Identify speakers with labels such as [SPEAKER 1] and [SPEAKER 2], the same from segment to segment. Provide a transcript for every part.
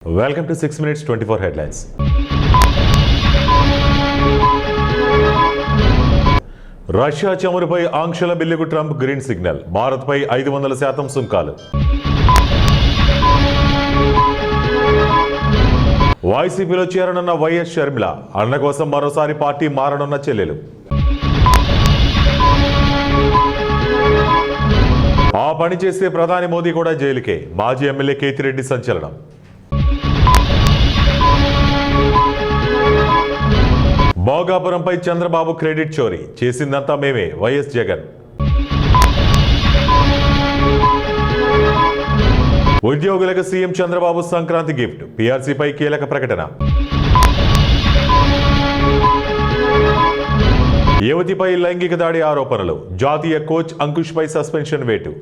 [SPEAKER 1] Welcome to 6 Minutes 24 Headlines. Russia చమురుపై ఆంక్షల బిల్లుకు Trump green signal. భారత్పై 500% సుంకాలు. వైసీపీలో చేరనున్న వైఎస్ షర్మిల. అన్న కోసం మరోసారి పార్టీ మారనున్న చెల్లెలు. ఆ పని చేస్తే ప్రధాని మోదీ కూడా జైలుకే. మాజీ ఎమ్మెల్యే కేతిరెడ్డి సంచలనం. భోగాపురంపై చంద్రబాబు క్రెడిట్ చోరీ. చేసిందంతా మేమే. వైఎస్ జగన్. ఉద్యోగులకు సీఎం చంద్రబాబు సంక్రాంతి గిఫ్ట్. పీఆర్సీపై కీలక ప్రకటన. యువతిపై లైంగిక దాడి ఆరోపణలు. జాతీయ కోచ్ అంకుష్ పై సస్పెన్షన్ వేటు.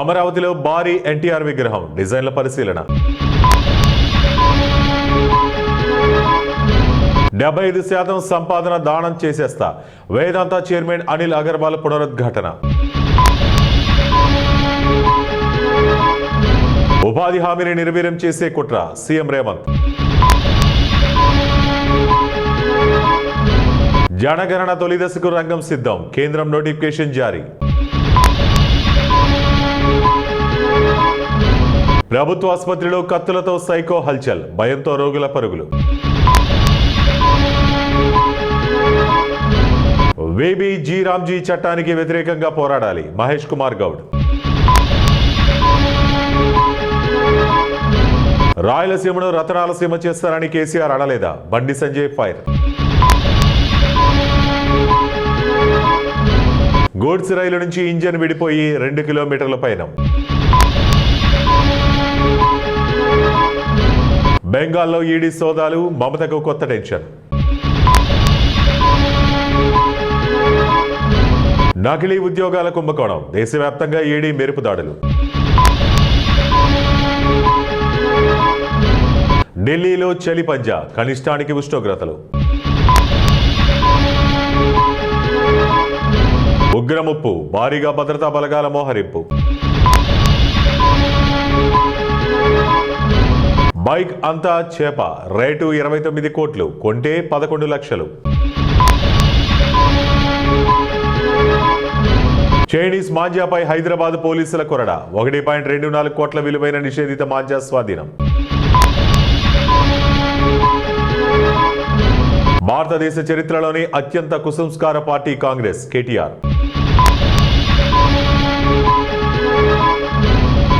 [SPEAKER 1] అమరావతిలో భారీ ఎన్టీఆర్ విగ్రహం డిజైన్ల పరిశీలన. 75% సంపాదన దానం చేసేస్తా. వేదాంత చైర్మన్ అనిల్ అగర్వాల్ పునరుద్ఘాటన. ఉపాధి హామీని నిర్వీర్యం చేసే కుట్ర. సీఎం రేవంత్. జనగణన తొలి దశకు రంగం సిద్ధం. కేంద్రం నోటిఫికేషన్ జారీ. ప్రభుత్వ ఆసుపత్రిలో కత్తులతో సైకో హల్చల్. భయంతో రోగుల పరుగులు. వేబీ జీ రామ్జీ చట్టానికి వ్యతిరేకంగా పోరాడాలి. మహేష్ కుమార్ గౌడ్. రాయలసీమను రతనాలసీమ చేస్తారని కేసీఆర్ అనలేదా? బండి సంజయ్ ఫైర్. గూడ్స్ రైలు నుంచి ఇంజన్ విడిపోయి 2 కిలోమీటర్ల పయనం. బెంగాల్లో ఈడీ సోదాలు. మమతకు కొత్త టెన్షన్. నకిలీ ఉద్యోగాల కుంభకోణం. దేశవ్యాప్తంగా ఈడీ మెరుపు దాడులు. ఢిల్లీలో చలి పంజా. కనిష్టానికి ఉష్ణోగ్రతలు. ఉగ్రముప్పు. భారీగా భద్రతా బలగాల మోహరింపు. బైక్ అంతా చేప. రేటు 29 కోట్లు. కొంటే 11 లక్షలు. చైనీస్ మాంజాపై హైదరాబాద్ పోలీసుల కొరడ. 1.24 కోట్ల విలువైన నిషేధిత మాంజా స్వాధీనం. భారతదేశ చరిత్రలోని అత్యంత కుసంస్కార పార్టీ కాంగ్రెస్. కేటీఆర్.